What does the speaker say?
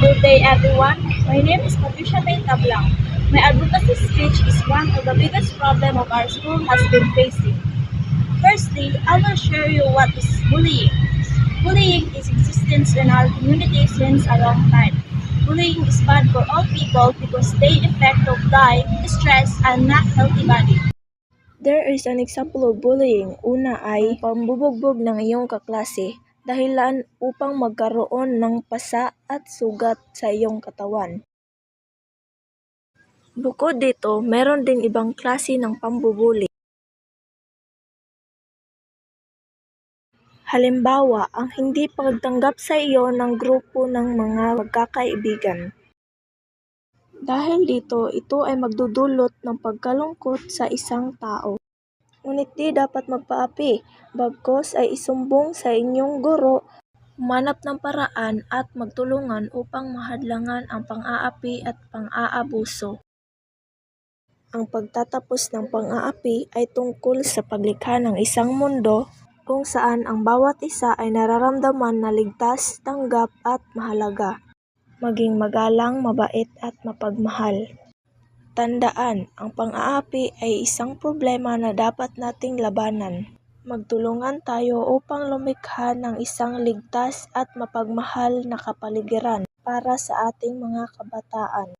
Good day, everyone. My name is Patricia May Tablang. My advocacy speech is one of the biggest problems of our school has been facing. Firstly, I will share you what is bullying. Bullying is existence in our community since a long time. Bullying is bad for all people because they affect of life, stress, and not healthy body. There is an example of bullying. Una ay pambubugbog ng iyong kaklase, dahilan upang magkaroon ng pasa at sugat sa iyong katawan. Bukod dito, meron ding ibang klase ng pambubuli. Halimbawa, ang hindi pagtanggap sa iyo ng grupo ng mga magkakaibigan. Dahil dito, ito ay magdudulot ng pagkalungkot sa isang tao. Ngunit di dapat magpaapi, bagkus ay isumbong sa inyong guro, humanap ng paraan at magtulungan upang mahadlangan ang pang-aapi at pang-aabuso. Ang pagtatapos ng pang-aapi ay tungkol sa paglikha ng isang mundo kung saan ang bawat isa ay nararamdaman na ligtas, tanggap at mahalaga, maging magalang, mabait at mapagmahal. Tandaan, ang pang-aapi ay isang problema na dapat nating labanan. Magtulungan tayo upang lumikha ng isang ligtas at mapagmahal na kapaligiran para sa ating mga kabataan.